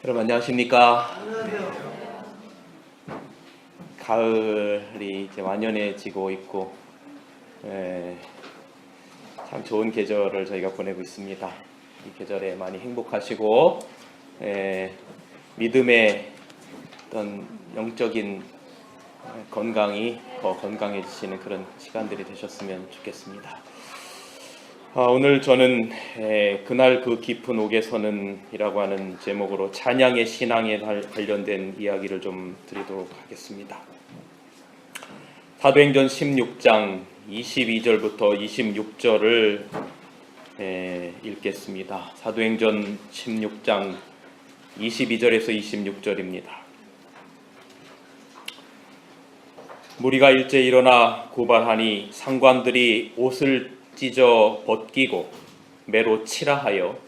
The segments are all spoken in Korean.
여러분 안녕하십니까? 가을이 이제 완연해지고 있고 참 좋은 계절을 저희가 보내고 있습니다. 이 계절에 많이 행복하시고 믿음의 어떤 영적인 건강이 더 건강해지시는 그런 시간들이 되셨으면 좋겠습니다. 오늘 저는 그날 그 깊은 옥에서는 이라고 하는 제목으로 찬양의 신앙에 관련된 이야기를 좀 드리도록 하겠습니다. 사도행전 16장 22절부터 26절을 읽겠습니다. 사도행전 16장 22절에서 26절입니다. 무리가 일제 일어나 고발하니 상관들이 옷을 찢어 벗기고 매로 치라 하여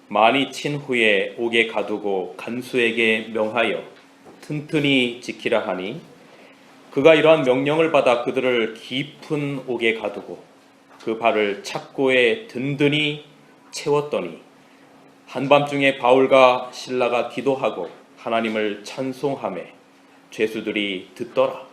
많이 친 후에 옥에 가두고 간수에게 명하여 튼튼히 지키라 하니 그가 이러한 명령을 받아 그들을 깊은 옥에 가두고 그 발을 착고에 든든히 채웠더니 한밤중에 바울과 실라가 기도하고 하나님을 찬송하매 죄수들이 듣더라.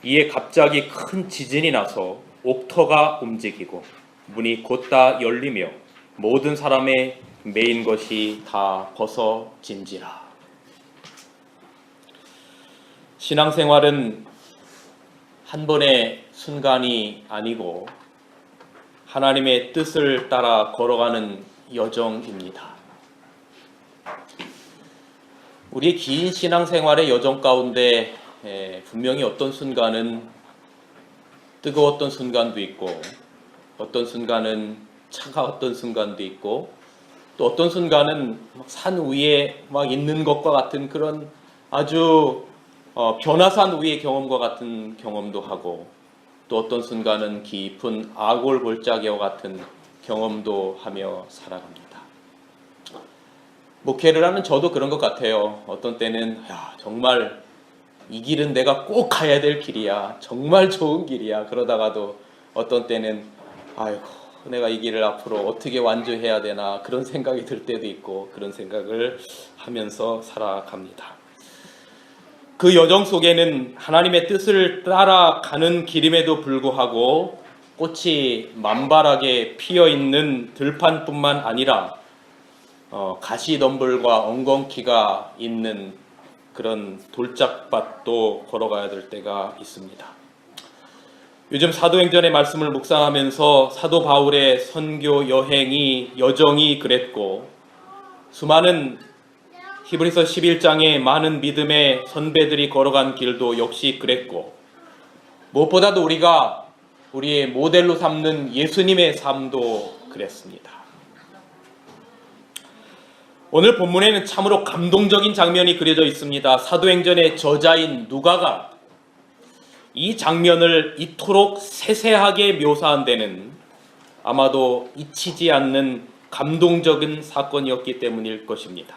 이에 갑자기 큰 지진이 나서 옥터가 움직이고 문이 곧다 열리며 모든 사람의 매인 것이 다 벗어진지라. 신앙생활은 한 번의 순간이 아니고 하나님의 뜻을 따라 걸어가는 여정입니다. 우리의 긴 신앙생활의 여정 가운데 분명히 어떤 순간은 뜨거웠던 순간도 있고 어떤 순간은 차가웠던 순간도 있고 또 어떤 순간은 산 위에 막 있는 것과 같은 그런 아주 변화산 위의 경험과 같은 경험도 하고 또 어떤 순간은 깊은 아골 골짜기와 같은 경험도 하며 살아갑니다. 목회를 하는 저도 그런 것 같아요. 어떤 때는 정말 이 길은 내가 꼭 가야 될 길이야. 정말 좋은 길이야. 그러다가도 어떤 때는 내가 이 길을 앞으로 어떻게 완주해야 되나 그런 생각이 들 때도 있고 그런 생각을 하면서 살아갑니다. 그 여정 속에는 하나님의 뜻을 따라가는 길임에도 불구하고 꽃이 만발하게 피어있는 들판뿐만 아니라 가시덤불과 엉겅퀴가 있는 그런 돌짝밭도 걸어가야 될 때가 있습니다. 요즘 사도행전의 말씀을 묵상하면서 사도 바울의 선교 여정이 그랬고 수많은 히브리서 11장의 많은 믿음의 선배들이 걸어간 길도 역시 그랬고 무엇보다도 우리가 우리의 모델로 삼는 예수님의 삶도 그랬습니다. 오늘 본문에는 참으로 감동적인 장면이 그려져 있습니다. 사도행전의 저자인 누가가 이 장면을 이토록 세세하게 묘사한 데는 아마도 잊히지 않는 감동적인 사건이었기 때문일 것입니다.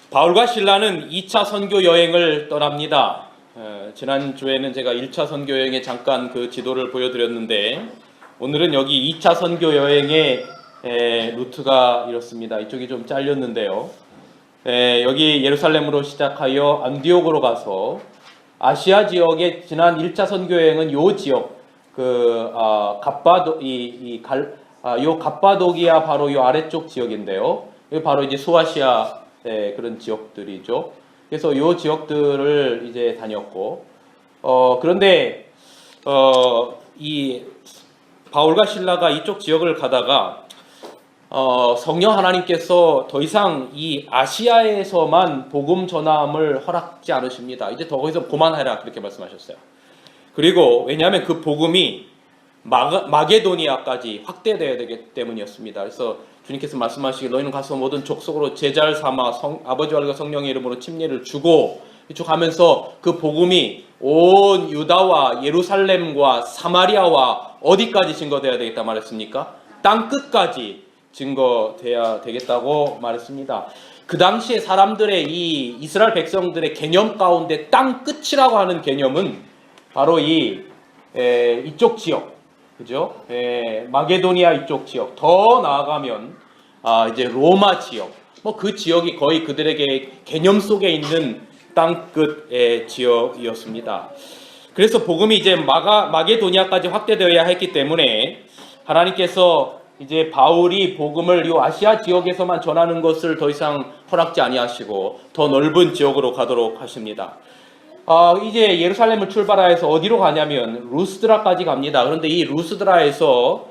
바울과 실라는 2차 선교 여행을 떠납니다. 지난주에는 제가 1차 선교 여행에 잠깐 그 지도를 보여드렸는데 오늘은 여기 2차 선교 여행의 루트가 이렇습니다. 이쪽이 좀 잘렸는데요. 여기 예루살렘으로 시작하여 안디옥으로 가서 아시아 지역의 지난 1차 선교 여행은 요 지역 갑바도기아 바로 요 아래쪽 지역인데요. 여기 바로 이제 소아시아 그런 지역들이죠. 그래서 요 지역들을 이제 다녔고 그런데 이 바울과 실라가 이쪽 지역을 가다가 성령 하나님께서 더 이상 이 아시아에서만 복음 전함을 허락지 않으십니다. 이제 더 거기서 그만해라 그렇게 말씀하셨어요. 그리고 왜냐하면 그 복음이 마게도니아까지 확대되어야 되기 때문이었습니다. 그래서 주님께서 말씀하시기를 너희는 가서 모든 족속으로 제자를 삼아 아버지와 성령의 이름으로 침례를 주고 이쪽 가면서 그 복음이 온 유다와 예루살렘과 사마리아와 어디까지 증거되어야 되겠다 말했습니까? 땅 끝까지 증거돼야 되겠다고 말했습니다. 그 당시에 사람들의 이 이스라엘 백성들의 개념 가운데 땅 끝이라고 하는 개념은 바로 이쪽 지역, 그죠? 마게도니아 이쪽 지역, 더 나아가면 이제 로마 지역, 뭐 그 지역이 거의 그들에게 개념 속에 있는 땅끝의 지역이었습니다. 그래서 복음이 이제 마게도니아까지 확대되어야 했기 때문에 하나님께서 이제 바울이 복음을 이 아시아 지역에서만 전하는 것을 더 이상 허락지 아니하시고 더 넓은 지역으로 가도록 하십니다. 이제 예루살렘을 출발하여서 어디로 가냐면 루스드라까지 갑니다. 그런데 이 루스드라에서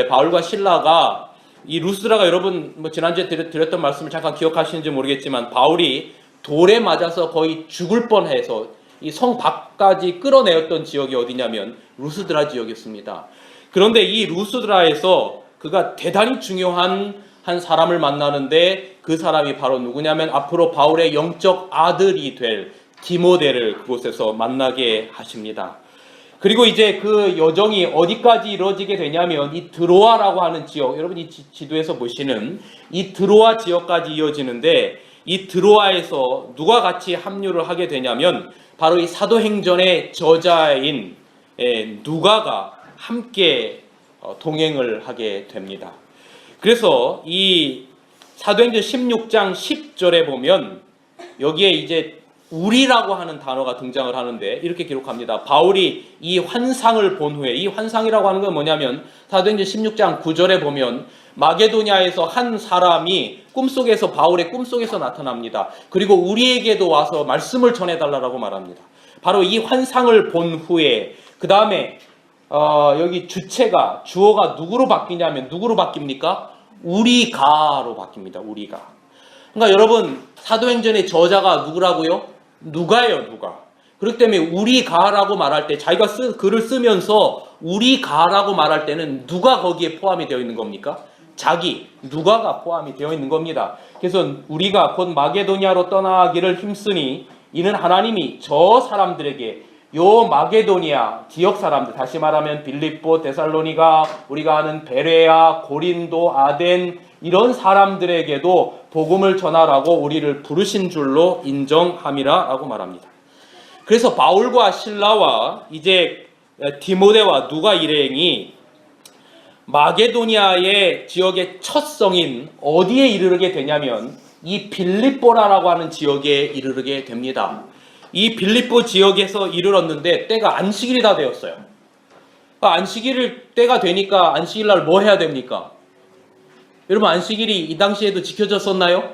바울과 실라가 이 루스드라가 여러분 뭐 지난주에 드렸던 말씀을 잠깐 기억하시는지 모르겠지만 바울이 돌에 맞아서 거의 죽을 뻔해서 이 성 밖까지 끌어내었던 지역이 어디냐면 루스드라 지역이었습니다. 그런데 이 루스드라에서 그가 대단히 중요한 한 사람을 만나는데 그 사람이 바로 누구냐면 앞으로 바울의 영적 아들이 될 디모데를 그곳에서 만나게 하십니다. 그리고 이제 그 여정이 어디까지 이루어지게 되냐면 이 드로아라고 하는 지역, 여러분이 지도에서 보시는 이 드로아 지역까지 이어지는데 이 드로아에서 누가 같이 합류를 하게 되냐면 바로 이 사도행전의 저자인 누가가 함께 동행을 하게 됩니다. 그래서 이 사도행전 16장 10절에 보면 여기에 이제 우리라고 하는 단어가 등장을 하는데 이렇게 기록합니다. 바울이 이 환상을 본 후에, 이 환상이라고 하는 건 뭐냐면 사도행전 16장 9절에 보면 마게도냐에서 한 사람이 꿈속에서 바울의 꿈속에서 나타납니다. 그리고 우리에게도 와서 말씀을 전해달라고 말합니다. 바로 이 환상을 본 후에 그 다음에 여기 주어가 누구로 바뀌냐면 누구로 바뀝니까? 우리가로 바뀝니다. 우리가. 그러니까 여러분 사도행전의 저자가 누구라고요? 누가예요, 누가. 그렇기 때문에 우리가라고 말할 때 자기가 글을 쓰면서 우리가라고 말할 때는 누가 거기에 포함이 되어 있는 겁니까? 누가가 포함이 되어 있는 겁니다. 그래서 우리가 곧 마게도니아로 떠나기를 힘쓰니 이는 하나님이 저 사람들에게 요 마게도니아 지역 사람들, 다시 말하면 빌립보, 데살로니가, 우리가 아는 베레아, 고린도, 아덴 이런 사람들에게도 복음을 전하라고 우리를 부르신 줄로 인정함이라 라고 말합니다. 그래서 바울과 실라와 이제 디모데와 누가 일행이 마게도니아의 지역의 첫 성인 어디에 이르게 되냐면 이 빌립보라고 하는 지역에 이르게 됩니다. 이 빌립보 지역에서 이르렀는데 때가 안식일이 다 되었어요. 안식일 때가 되니까 안식일 날 뭐 해야 됩니까? 여러분 안식일이 이 당시에도 지켜졌었나요?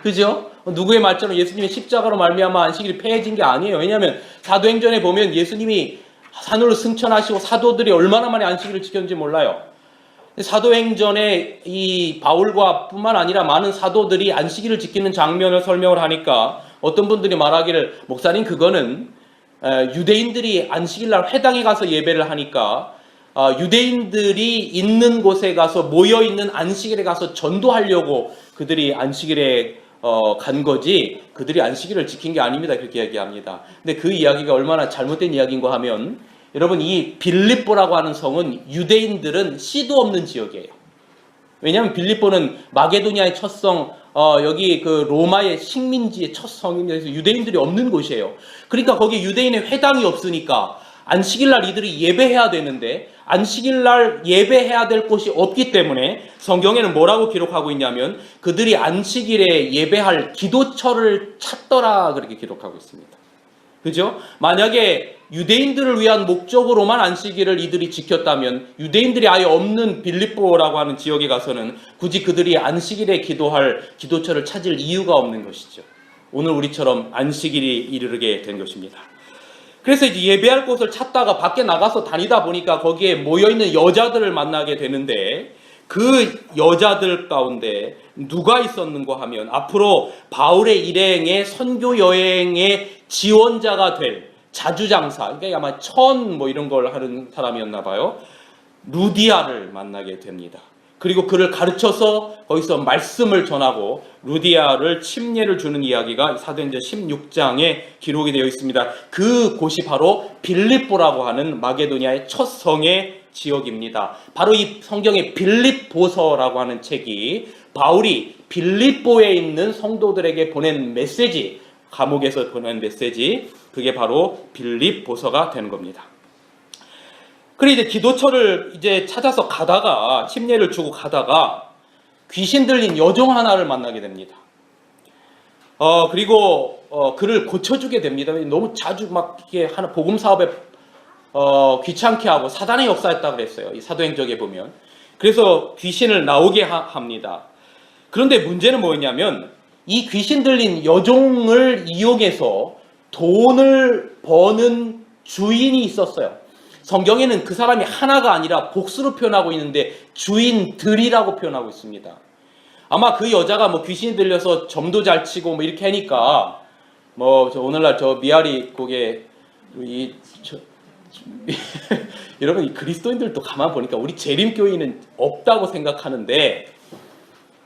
그죠? 누구의 말처럼 예수님의 십자가로 말미암아 안식일이 폐해진 게 아니에요. 왜냐하면 사도행전에 보면 예수님이 산으로 승천하시고 사도들이 얼마나 많이 안식일을 지켰는지 몰라요. 사도행전에 이 바울과 뿐만 아니라 많은 사도들이 안식일을 지키는 장면을 설명을 하니까 어떤 분들이 말하기를 목사님 그거는 유대인들이 안식일날 회당에 가서 예배를 하니까 유대인들이 있는 곳에 가서 모여있는 안식일에 가서 전도하려고 그들이 안식일에 간 거지 그들이 안식일을 지킨 게 아닙니다. 그렇게 이야기합니다. 근데 그 이야기가 얼마나 잘못된 이야기인가 하면 여러분 이 빌립보라고 하는 성은 유대인들은 씨도 없는 지역이에요. 왜냐하면 빌립보는 마게도니아의 첫 성, 여기 그 로마의 식민지의 첫 성입니다. 그래서 유대인들이 없는 곳이에요. 그러니까 거기 유대인의 회당이 없으니까 안식일날 이들이 예배해야 되는데 안식일날 예배해야 될 곳이 없기 때문에 성경에는 뭐라고 기록하고 있냐면 그들이 안식일에 예배할 기도처를 찾더라 그렇게 기록하고 있습니다. 그죠? 만약에 유대인들을 위한 목적으로만 안식일을 이들이 지켰다면 유대인들이 아예 없는 빌립보라고 하는 지역에 가서는 굳이 그들이 안식일에 기도할 기도처를 찾을 이유가 없는 것이죠. 오늘 우리처럼 안식일이 이르게 된 것입니다. 그래서 이제 예배할 곳을 찾다가 밖에 나가서 다니다 보니까 거기에 모여있는 여자들을 만나게 되는데 그 여자들 가운데 누가 있었는가 하면 앞으로 바울의 일행의 선교 여행의 지원자가 될 자주장사, 그러니까 아마 이런 걸 하는 사람이었나 봐요. 루디아를 만나게 됩니다. 그리고 그를 가르쳐서 거기서 말씀을 전하고 루디아를 침례를 주는 이야기가 사도행전 16장에 기록이 되어 있습니다. 그 곳이 바로 빌립보라고 하는 마게도니아의 첫 성의 지역입니다. 바로 이 성경의 빌립보서라고 하는 책이 바울이 빌립보에 있는 성도들에게 보낸 메시지, 감옥에서 보낸 메시지, 그게 바로 빌립보서가 되는 겁니다. 그리고 이제 기도처를 이제 찾아서 가다가 침례를 주고 가다가 귀신 들린 여종 하나를 만나게 됩니다. 그리고 그를 고쳐주게 됩니다. 너무 자주 막 이게 하나 복음 사업에 귀찮게 하고 사단의 역사였다 그랬어요. 이 사도행적에 보면. 그래서 귀신을 나오게 합니다. 그런데 문제는 뭐였냐면 이 귀신 들린 여종을 이용해서 돈을 버는 주인이 있었어요. 성경에는 그 사람이 하나가 아니라 복수로 표현하고 있는데 주인들이라고 표현하고 있습니다. 아마 그 여자가 뭐 귀신이 들려서 점도 잘 치고 뭐 이렇게 하니까 저 오늘날 저 미아리 곡에 여러분 이 그리스도인들도 가만 보니까 우리 재림교인은 없다고 생각하는데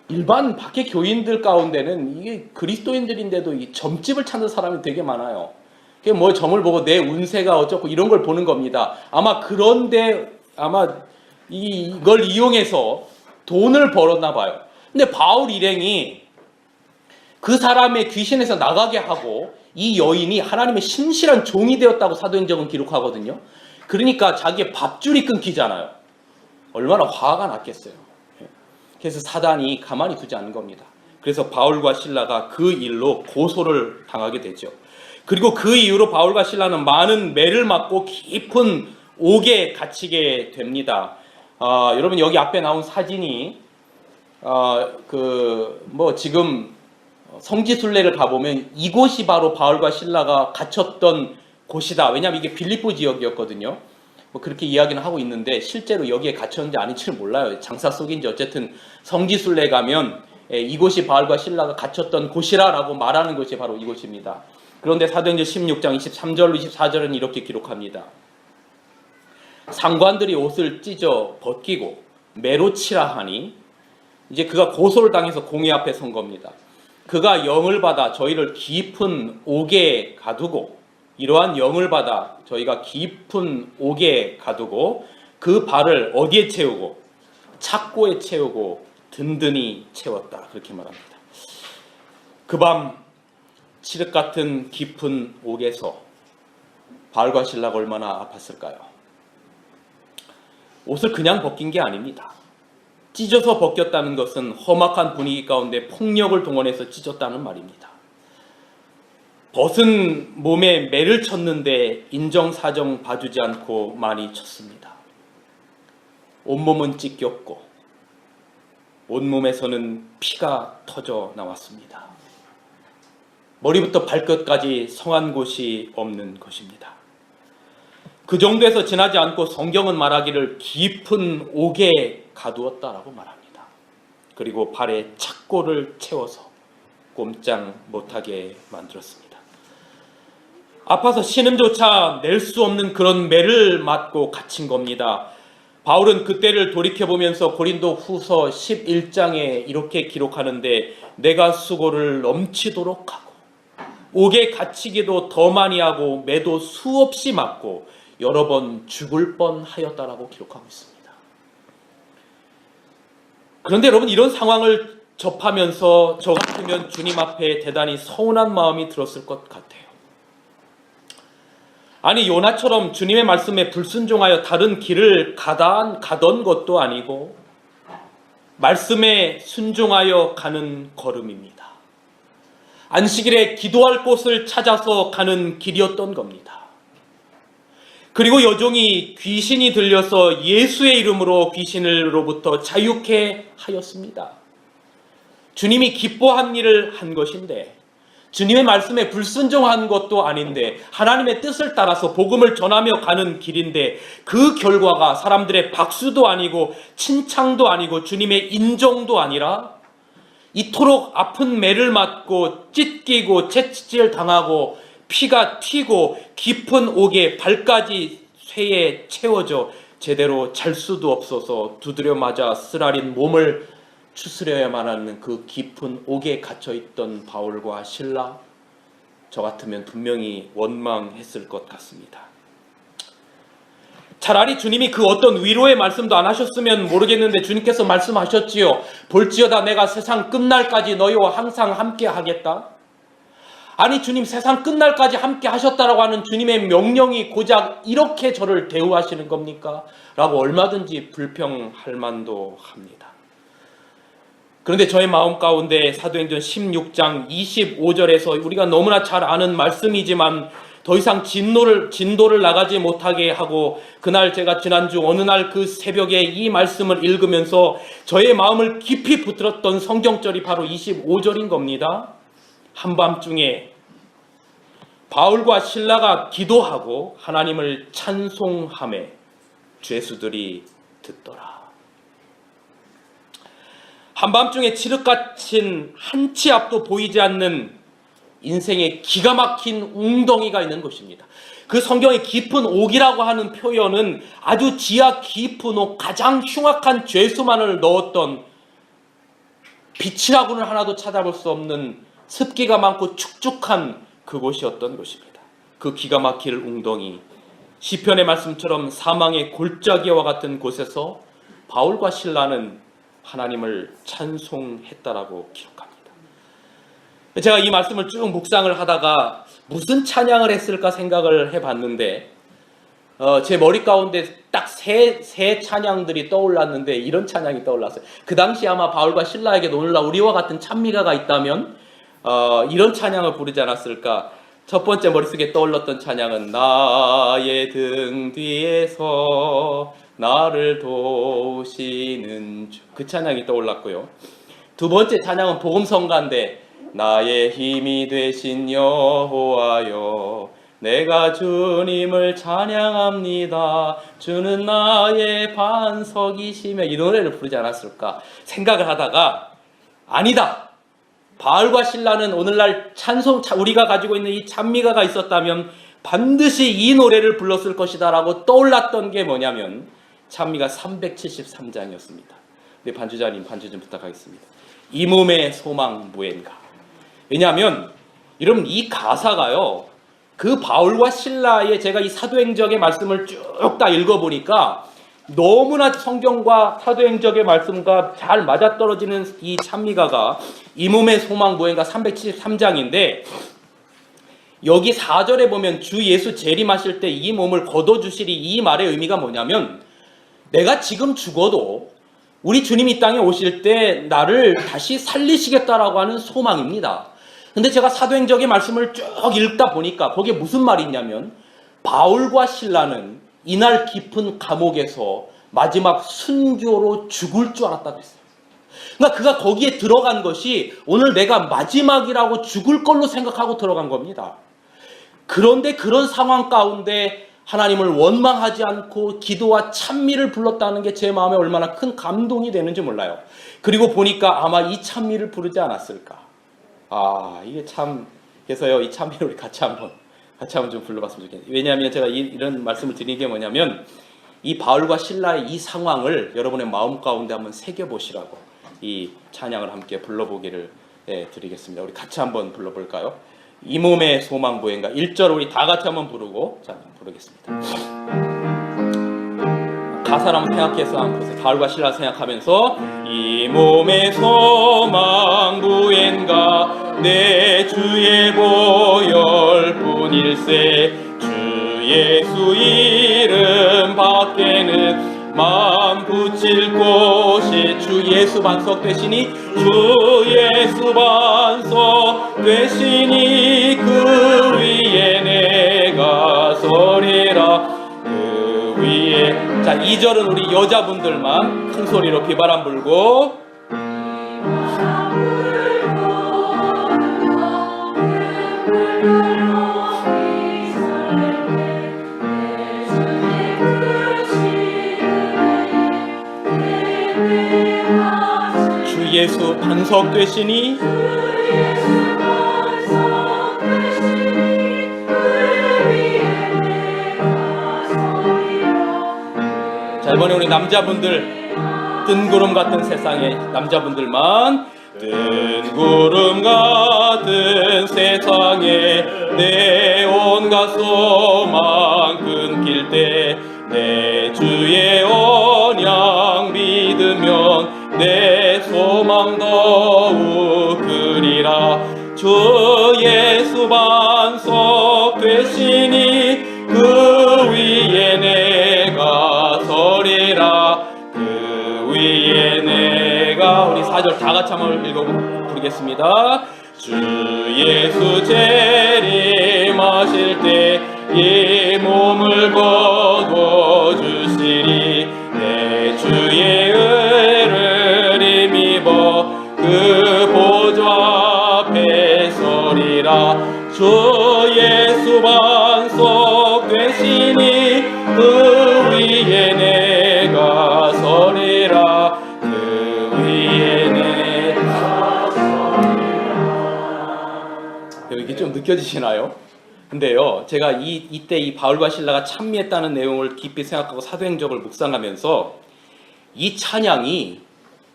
일반 밖에 교인들 가운데는 이게 그리스도인들인데도 이 점집을 찾는 사람이 되게 많아요. 그게 뭐 점을 보고 내 운세가 어쩌고 이런 걸 보는 겁니다. 아마 그런데 아마 이걸 이용해서 돈을 벌었나 봐요. 근데 바울 일행이 그 사람의 귀신에서 나가게 하고 이 여인이 하나님의 신실한 종이 되었다고 사도행전은 기록하거든요. 그러니까 자기의 밥줄이 끊기잖아요. 얼마나 화가 났겠어요. 그래서 사단이 가만히 두지 않는 겁니다. 그래서 바울과 실라가 그 일로 고소를 당하게 되죠. 그리고 그 이후로 바울과 실라는 많은 매를 맞고 깊은 옥에 갇히게 됩니다. 여러분 여기 앞에 나온 사진이 지금 성지순례를 가보면 이곳이 바로 바울과 실라가 갇혔던 곳이다. 왜냐하면 이게 빌립보 지역이었거든요. 뭐 그렇게 이야기는 하고 있는데 실제로 여기에 갇혔는지 아닌지는 몰라요. 장사 속인지 어쨌든 성지순례 가면 이곳이 바울과 실라가 갇혔던 곳이라고 말하는 것이 바로 이곳입니다. 그런데 사도행전 16장 23절로 24절은 이렇게 기록합니다. 상관들이 옷을 찢어 벗기고 매로 치라 하니 이제 그가 고소를 당해서 공회 앞에 선 겁니다. 그가 영을 받아 저희를 깊은 옥에 가두고 이러한 영을 받아 저희가 깊은 옥에 가두고 그 발을 어디에 채우고 착고에 채우고 든든히 채웠다. 그렇게 말합니다. 그 밤 칠흑 같은 깊은 옥에서 바울과 실라가 얼마나 아팠을까요? 옷을 그냥 벗긴 게 아닙니다. 찢어서 벗겼다는 것은 험악한 분위기 가운데 폭력을 동원해서 찢었다는 말입니다. 벗은 몸에 매를 쳤는데 인정사정 봐주지 않고 많이 쳤습니다. 온몸은 찢겼고 온몸에서는 피가 터져 나왔습니다. 머리부터 발끝까지 성한 곳이 없는 것입니다. 그 정도에서 지나지 않고 성경은 말하기를 깊은 옥에 가두었다라고 말합니다. 그리고 발에 착고를 채워서 꼼짝 못하게 만들었습니다. 아파서 신음조차 낼 수 없는 그런 매를 맞고 갇힌 겁니다. 바울은 그때를 돌이켜보면서 고린도 후서 11장에 이렇게 기록하는데 내가 수고를 넘치도록 하고 옥에 갇히기도 더 많이 하고 매도 수없이 맞고 여러 번 죽을 뻔하였다라고 기록하고 있습니다. 그런데 여러분 이런 상황을 접하면서 저 같으면 주님 앞에 대단히 서운한 마음이 들었을 것 같아요. 아니 요나처럼 주님의 말씀에 불순종하여 다른 길을 가던 것도 아니고 말씀에 순종하여 가는 걸음입니다. 안식일에 기도할 곳을 찾아서 가는 길이었던 겁니다. 그리고 여종이 귀신이 들려서 예수의 이름으로 귀신으로부터 자유케 하였습니다. 주님이 기뻐한 일을 한 것인데 주님의 말씀에 불순종한 것도 아닌데 하나님의 뜻을 따라서 복음을 전하며 가는 길인데 그 결과가 사람들의 박수도 아니고 칭찬도 아니고 주님의 인정도 아니라 이토록 아픈 매를 맞고 찢기고 채찍질 당하고 피가 튀고 깊은 옥에 발까지 쇠에 채워져 제대로 잘 수도 없어서 두드려 맞아 쓰라린 몸을 추스려야만 하는 그 깊은 옥에 갇혀있던 바울과 실라, 저 같으면 분명히 원망했을 것 같습니다. 차라리 주님이 그 어떤 위로의 말씀도 안 하셨으면 모르겠는데 주님께서 말씀하셨지요. 볼지어다 내가 세상 끝날까지 너희와 항상 함께 하겠다. 아니 주님 세상 끝날까지 함께 하셨다라고 하는 주님의 명령이 고작 이렇게 저를 대우하시는 겁니까? 라고 얼마든지 불평할 만도 합니다. 그런데 저의 마음 가운데 사도행전 16장 25절에서 우리가 너무나 잘 아는 말씀이지만 더 이상 진도를 나가지 못하게 하고, 그날 제가 지난주 어느 날 그 새벽에 이 말씀을 읽으면서 저의 마음을 깊이 붙들었던 성경절이 바로 25절인 겁니다. 한밤중에 바울과 실라가 기도하고 하나님을 찬송하매 죄수들이 듣더라. 한밤중에 칠흑같은 한치 앞도 보이지 않는 인생의 기가 막힌 웅덩이가 있는 것입니다. 그 성경의 깊은 옥이라고 하는 표현은 아주 지하 깊은 옥, 가장 흉악한 죄수만을 넣었던, 빛이라고는 하나도 찾아볼 수 없는 습기가 많고 축축한 그곳이었던 것입니다. 그 기가 막힐 웅덩이, 시편의 말씀처럼 사망의 골짜기와 같은 곳에서 바울과 실라는 하나님을 찬송했다라고 기록합니다. 제가 이 말씀을 쭉 묵상을 하다가 무슨 찬양을 했을까 생각을 해봤는데 제 머리 가운데 딱 세 찬양들이 떠올랐는데 이런 찬양이 떠올랐어요. 그 당시 아마 바울과 실라에게 오늘날 우리와 같은 찬미가가 있다면 이런 찬양을 부르지 않았을까. 첫 번째 머릿속에 떠올랐던 찬양은 나의 등 뒤에서 나를 도우시는 주, 그 찬양이 떠올랐고요. 두 번째 찬양은 복음성가인데 나의 힘이 되신 여호와여 내가 주님을 찬양합니다. 주는 나의 반석이시며, 이 노래를 부르지 않았을까 생각을 하다가 아니다. 바울과 실라는 오늘날 우리가 가지고 있는 이 찬미가가 있었다면 반드시 이 노래를 불렀을 것이다 라고 떠올랐던 게 뭐냐면 찬미가 373장이었습니다. 네, 반주자님 반주 좀 부탁하겠습니다. 이 몸의 소망 무엔가. 왜냐하면 여러분 이 가사가요, 그 바울과 실라의, 제가 이 사도행적의 말씀을 쭉 다 읽어보니까 너무나 성경과 사도행적의 말씀과 잘 맞아떨어지는 이 찬미가가 이 몸의 소망 무엔가 373장인데 여기 4절에 보면 주 예수 재림하실 때 이 몸을 거둬주시리, 이 말의 의미가 뭐냐면 내가 지금 죽어도 우리 주님이 이 땅에 오실 때 나를 다시 살리시겠다라고 하는 소망입니다. 근데 제가 사도행적의 말씀을 쭉 읽다 보니까 거기에 무슨 말이 있냐면 바울과 실라는 이날 깊은 감옥에서 마지막 순교로 죽을 줄 알았다고 했어요. 그러니까 그가 거기에 들어간 것이 오늘 내가 마지막이라고 죽을 걸로 생각하고 들어간 겁니다. 그런데 그런 상황 가운데 하나님을 원망하지 않고 기도와 찬미를 불렀다는 게 제 마음에 얼마나 큰 감동이 되는지 몰라요. 그리고 보니까 아마 이 찬미를 부르지 않았을까. 이게 참, 그래서요, 이 찬미를 우리 같이 한번 좀 불러봤으면 좋겠네요. 왜냐하면 제가 이런 말씀을 드리는 게 뭐냐면 이 바울과 실라의 이 상황을 여러분의 마음 가운데 한번 새겨보시라고 이 찬양을 함께 불러보기를 드리겠습니다. 우리 같이 한번 불러볼까요? 이 몸의 소망 무엔가 1절 우리 다 같이 한번 부르고 부르겠습니다. 가사를 한번 생각해서 한번 보세요. 바울과 실라 생각하면서 이 몸의 소망 무엔가 내 주의 보혈 뿐일세 주 예수 이름 밖에는 마음 붙일 곳이 주 예수 반석 되시니 주 예수 반석 되시니 그 위에 내가 서리라. 그 위에, 자 2절은 우리 여자분들만 큰 소리로 비바람 불고 주 예수 반석 되시니 자 이번에 우리 남자분들 뜬구름 같은 세상에 남자분들만 뜬구름 같은 세상에 내 온갖 소망 끊길 때 내 주의 언약 믿으면 내 소망 더욱 크리라. 주 예수 반석 되시니 그 위에 내가 서리라. 그 위에 내가, 우리 4절 16장을 다 같이 한번 부르겠습니다. 주 예수 재림하실 때 이 몸을 거둬주시리. 내 주의 의를 힘입어 그 보좌 앞에 서리라. 주 예수 반석 되시니 그 위에 내가 서리라. 그 위에 내가 서리라. 이게 좀 느껴지시나요? 근데요, 제가 이때 이 바울과 실라가 찬미했다는 내용을 깊이 생각하고 사도행적을 묵상하면서 이 찬양이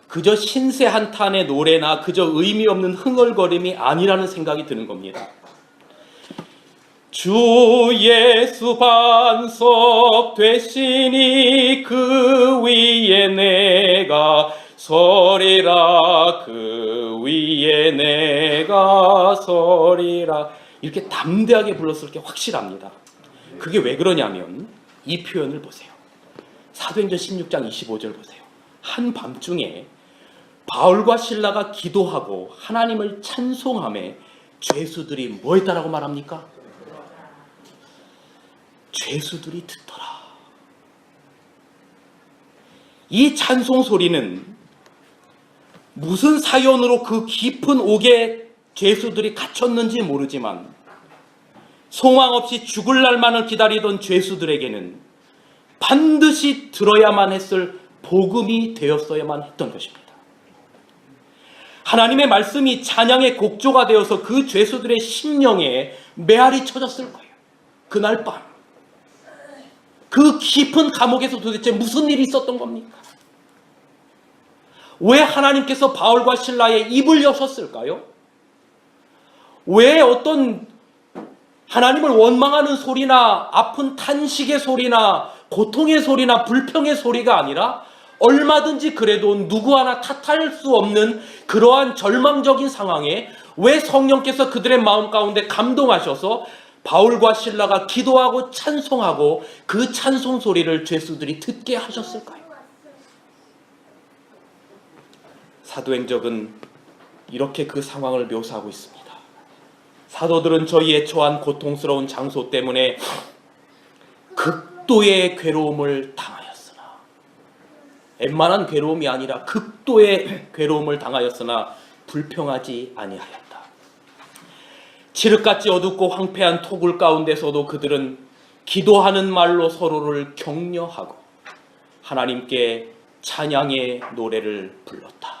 그저 신세 한탄의 노래나 그저 의미 없는 흥얼거림이 아니라는 생각이 드는 겁니다. 주 예수 반석 되시니 그 위에 내가 서리라. 그 위에 내가 서리라. 이렇게 담대하게 불렀을 게 확실합니다. 그게 왜 그러냐면 이 표현을 보세요. 사도행전 16장 25절 보세요. 한밤중에 바울과 실라가 기도하고 하나님을 찬송하며 죄수들이 뭐 했다라고 말합니까? 죄수들이 듣더라. 이 찬송 소리는 무슨 사연으로 그 깊은 옥에 죄수들이 갇혔는지 모르지만 소망 없이 죽을 날만을 기다리던 죄수들에게는 반드시 들어야만 했을 복음이 되었어야만 했던 것입니다. 하나님의 말씀이 찬양의 곡조가 되어서 그 죄수들의 심령에 메아리 쳐졌을 거예요. 그날 밤 그 깊은 감옥에서 도대체 무슨 일이 있었던 겁니까? 왜 하나님께서 바울과 실라의 입을 여셨을까요? 왜 어떤 하나님을 원망하는 소리나 아픈 탄식의 소리나 고통의 소리나 불평의 소리가 아니라 얼마든지 그래도 누구 하나 탓할 수 없는 그러한 절망적인 상황에 왜 성령께서 그들의 마음 가운데 감동하셔서 바울과 실라가 기도하고 찬송하고 그 찬송 소리를 죄수들이 듣게 하셨을까요? 사도행적은 이렇게 그 상황을 묘사하고 있습니다. 사도들은 저희의 처한 고통스러운 장소 때문에 극도의 괴로움을 당하였으나, 웬만한 괴로움이 아니라 극도의 괴로움을 당하였으나 불평하지 아니하였다. 칠흑같이 어둡고 황폐한 토굴 가운데서도 그들은 기도하는 말로 서로를 격려하고 하나님께 찬양의 노래를 불렀다.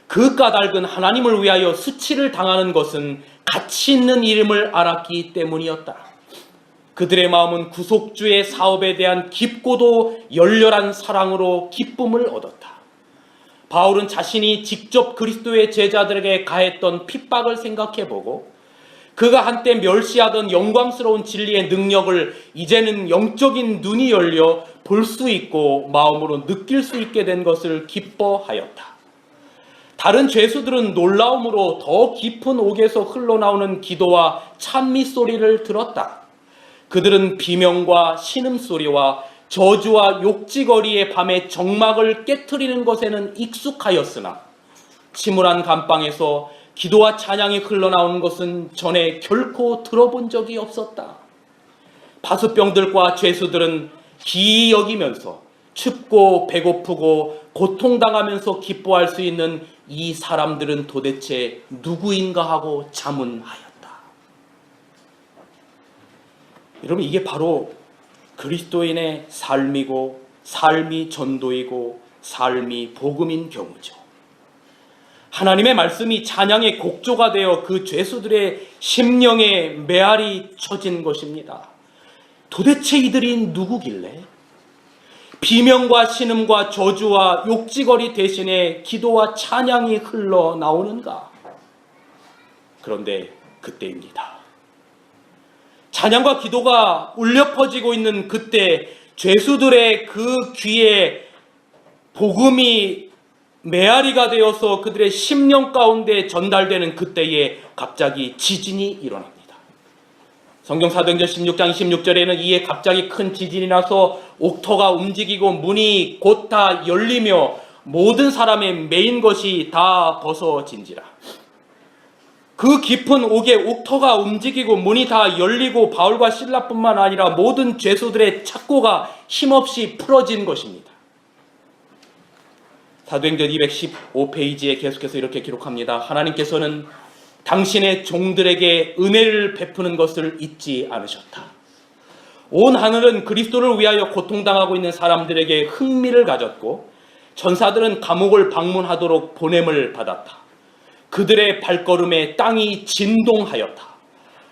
그 까닭은 하나님을 위하여 수치를 당하는 것은 가치 있는 일임을 알았기 때문이었다. 그들의 마음은 구속주의 사업에 대한 깊고도 열렬한 사랑으로 기쁨을 얻었다. 바울은 자신이 직접 그리스도의 제자들에게 가했던 핍박을 생각해보고 그가 한때 멸시하던 영광스러운 진리의 능력을 이제는 영적인 눈이 열려 볼 수 있고 마음으로 느낄 수 있게 된 것을 기뻐하였다. 다른 죄수들은 놀라움으로 더 깊은 옥에서 흘러나오는 기도와 찬미 소리를 들었다. 그들은 비명과 신음소리와 저주와 욕지거리의 밤의 정막을 깨트리는 것에는 익숙하였으나 침울한 감방에서 기도와 찬양이 흘러나오는 것은 전에 결코 들어본 적이 없었다. 파수병들과 죄수들은 기이 여기면서 춥고 배고프고 고통당하면서 기뻐할 수 있는 이 사람들은 도대체 누구인가 하고 자문하였다. 여러분, 이게 바로 그리스도인의 삶이고 삶이 전도이고 삶이 복음인 경우죠. 하나님의 말씀이 찬양의 곡조가 되어 그 죄수들의 심령에 메아리 쳐진 것입니다. 도대체 이들이 누구길래 비명과 신음과 저주와 욕지거리 대신에 기도와 찬양이 흘러나오는가? 그런데 그때입니다. 찬양과 기도가 울려 퍼지고 있는 그때 죄수들의 그 귀에 복음이 메아리가 되어서 그들의 심령 가운데 전달되는 그때에 갑자기 지진이 일어납니다. 성경 사도행전 16장 26절에는 이에 갑자기 큰 지진이 나서 옥토가 움직이고 문이 곧 다 열리며 모든 사람의 메인 것이 다 벗어진지라. 그 깊은 옥에 옥터가 움직이고 문이 다 열리고 바울과 실라뿐만 아니라 모든 죄수들의 착고가 힘없이 풀어진 것입니다. 사도행전 215페이지에 계속해서 이렇게 기록합니다. 하나님께서는 당신의 종들에게 은혜를 베푸는 것을 잊지 않으셨다. 온 하늘은 그리스도를 위하여 고통당하고 있는 사람들에게 흥미를 가졌고 천사들은 감옥을 방문하도록 보냄을 받았다. 그들의 발걸음에 땅이 진동하였다.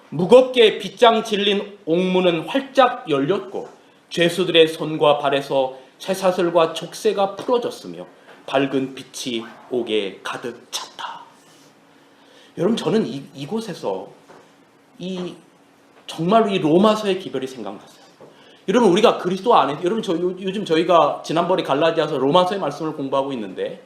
무겁게 빗장 질린 옥문은 활짝 열렸고 죄수들의 손과 발에서 쇠사슬과 족쇄가 풀어졌으며 밝은 빛이 옥에 가득 찼다. 여러분, 저는 이곳에서 정말로 이 로마서의 기별이 생각났어요. 여러분, 우리가 그리스도 안에, 여러분, 요즘 저희가 지난번에 갈라디아서 로마서의 말씀을 공부하고 있는데,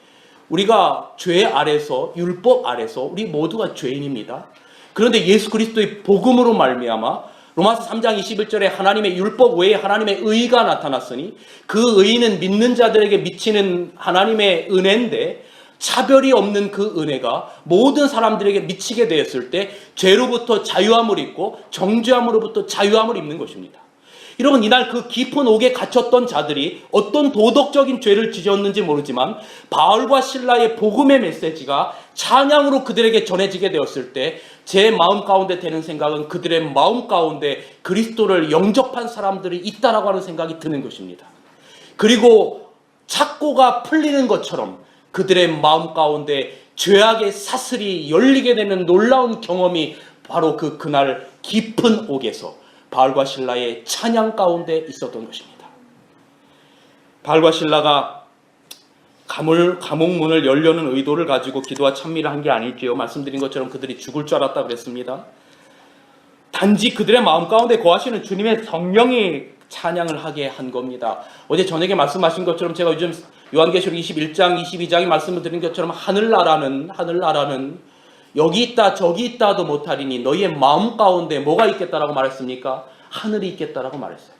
우리가 죄 아래서, 율법 아래서 우리 모두가 죄인입니다. 그런데 예수 그리스도의 복음으로 말미암아 로마서 3장 21절에 하나님의 율법 외에 하나님의 의가 나타났으니 그 의는 믿는 자들에게 미치는 하나님의 은혜인데, 차별이 없는 그 은혜가 모든 사람들에게 미치게 되었을 때 죄로부터 자유함을 입고 정죄함으로부터 자유함을 입는 것입니다. 여러분, 이날 그 깊은 옥에 갇혔던 자들이 어떤 도덕적인 죄를 지었는지 모르지만 바울과 실라의 복음의 메시지가 찬양으로 그들에게 전해지게 되었을 때 제 마음 가운데 드는 생각은 그들의 마음 가운데 그리스도를 영접한 사람들이 있다라고 하는 생각이 드는 것입니다. 그리고 착고가 풀리는 것처럼 그들의 마음 가운데 죄악의 사슬이 열리게 되는 놀라운 경험이 바로 그날 깊은 옥에서 바울과 실라의 찬양 가운데 있었던 것입니다. 바울과 실라가 감옥 문을 열려는 의도를 가지고 기도와 찬미를 한 게 아닐지요. 말씀드린 것처럼 그들이 죽을 줄 알았다 그랬습니다. 단지 그들의 마음 가운데 거하시는 주님의 성령이 찬양을 하게 한 겁니다. 어제 저녁에 말씀하신 것처럼 제가 요즘 요한계시록 21장 22장에 말씀을 드린 것처럼 하늘나라는 여기 있다 저기 있다도 못하리니 너희의 마음 가운데 뭐가 있겠다라고 말했습니까? 하늘이 있겠다라고 말했어요.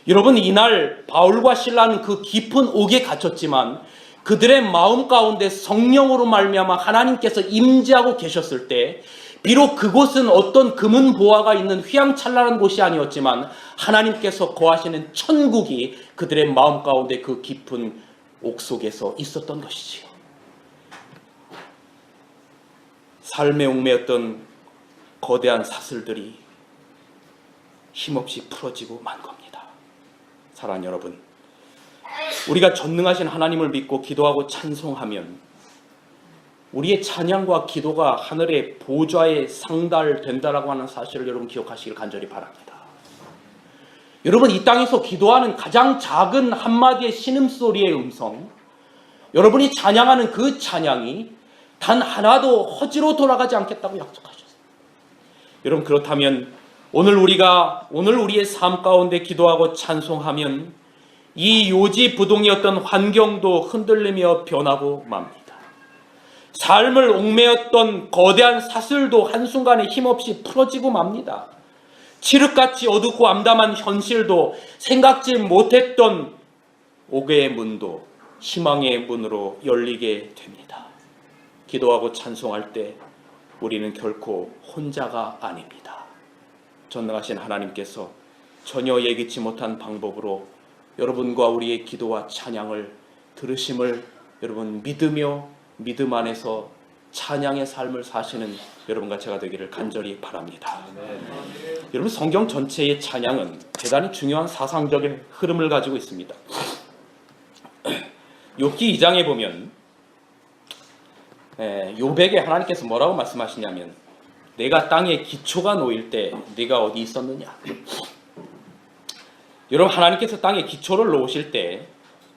여러분, 이날 바울과 실라는 그 깊은 옥에 갇혔지만 그들의 마음 가운데 성령으로 말미암아 하나님께서 임재하고 계셨을 때, 비록 그곳은 어떤 금은 보화가 있는 휘황찬란한 곳이 아니었지만 하나님께서 거하시는 천국이 그들의 마음 가운데 그 깊은 옥 속에서 있었던 것이지요. 삶의 옥매였던 거대한 사슬들이 힘없이 풀어지고 만 겁니다. 사랑하는 여러분, 우리가 전능하신 하나님을 믿고 기도하고 찬송하면 우리의 찬양과 기도가 하늘의 보좌에 상달된다라고 하는 사실을 여러분 기억하시길 간절히 바랍니다. 여러분, 이 땅에서 기도하는 가장 작은 한마디의 신음소리의 음성, 여러분이 찬양하는 그 찬양이 단 하나도 허지로 돌아가지 않겠다고 약속하셨어요. 여러분, 그렇다면 오늘 우리의 삶 가운데 기도하고 찬송하면 이 요지부동이었던 환경도 흔들리며 변하고 맙니다. 삶을 옥매였던 거대한 사슬도 한순간에 힘없이 풀어지고 맙니다. 칠흑같이 어둡고 암담한 현실도 생각지 못했던 옥의 문도 희망의 문으로 열리게 됩니다. 기도하고 찬송할 때 우리는 결코 혼자가 아닙니다. 전능하신 하나님께서 전혀 예기치 못한 방법으로 여러분과 우리의 기도와 찬양을 들으심을 여러분 믿으며 믿음 안에서 찬양의 삶을 사시는 여러분과 제가 되기를 간절히 바랍니다. 여러분, 성경 전체의 찬양은 대단히 중요한 사상적인 흐름을 가지고 있습니다. 욥기 2장에 보면 욥에게 하나님께서 뭐라고 말씀하시냐면, 내가 땅에 기초가 놓일 때 네가 어디 있었느냐. 여러분, 하나님께서 땅에 기초를 놓으실 때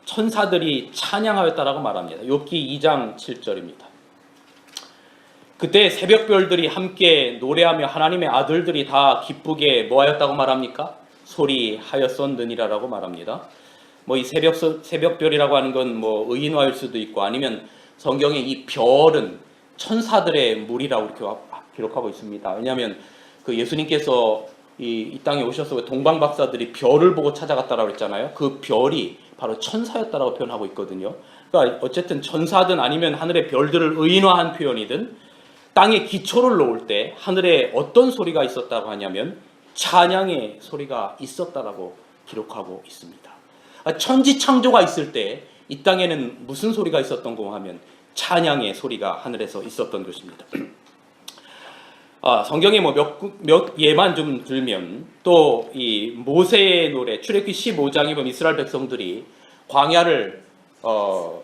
천사들이 찬양하였다라고 말합니다. 욥기 2장 7절입니다. 그때 새벽별들이 함께 노래하며 하나님의 아들들이 다 기쁘게 뭐하였다고 말합니까? 소리하였었느니라라고 말합니다. 이 새벽별이라고 하는 건 의인화일 수도 있고, 아니면 성경에 이 별은 천사들의 무리라고 이렇게 기록하고 있습니다. 왜냐하면 그 예수님께서 이 땅에 오셔서 동방박사들이 별을 보고 찾아갔다라고 했잖아요. 그 별이 바로 천사였다라고 표현하고 있거든요. 그러니까 어쨌든 천사든 아니면 하늘의 별들을 의인화한 표현이든 땅에 기초를 놓을 때 하늘에 어떤 소리가 있었다고 하냐면 찬양의 소리가 있었다라고 기록하고 있습니다. 천지창조가 있을 때 이 땅에는 무슨 소리가 있었던고 하면 찬양의 소리가 하늘에서 있었던 것입니다. 성경에 뭐 몇 예만 좀 들면 또 이 모세의 노래 출애굽기 15장에 보면 이스라엘 백성들이 광야를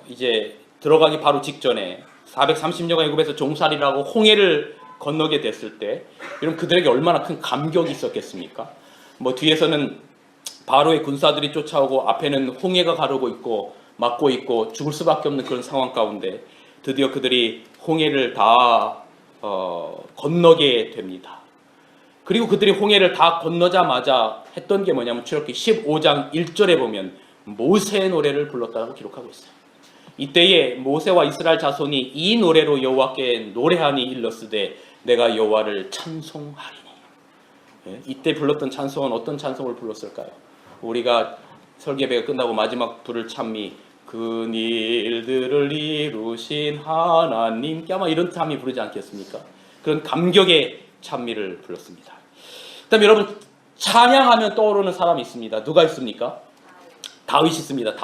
이제 들어가기 바로 직전에 430년간 애굽에서 종살이라고 홍해를 건너게 됐을 때 이런 그들에게 얼마나 큰 감격이 있었겠습니까? 뭐 뒤에서는 바로의 군사들이 쫓아오고 앞에는 홍해가 가르고 있고 막고 있고 죽을 수밖에 없는 그런 상황 가운데 드디어 그들이 홍해를 다 건너게 됩니다. 그리고 그들이 홍해를 다 건너자마자 했던 게 뭐냐면 출애굽기 15장 1절에 보면 모세의 노래를 불렀다고 기록하고 있어요. 이때에 모세와 이스라엘 자손이 이 노래로 여호와께 노래하니 일렀으되 내가 여호와를 찬송하리니. 이때 불렀던 찬송은 어떤 찬송을 불렀을까요? 우리가 설계배가 끝나고 마지막 불을 찬미 그 일들을 이루신 하나님께 아마 이런 찬미 부르지 않겠습니까? 그런 감격의 찬미를 불렀습니다. 그다음에 여러분 찬양하면 떠오르는 사람이 있습니다. 누가 있습니까? 다윗이 있습니다.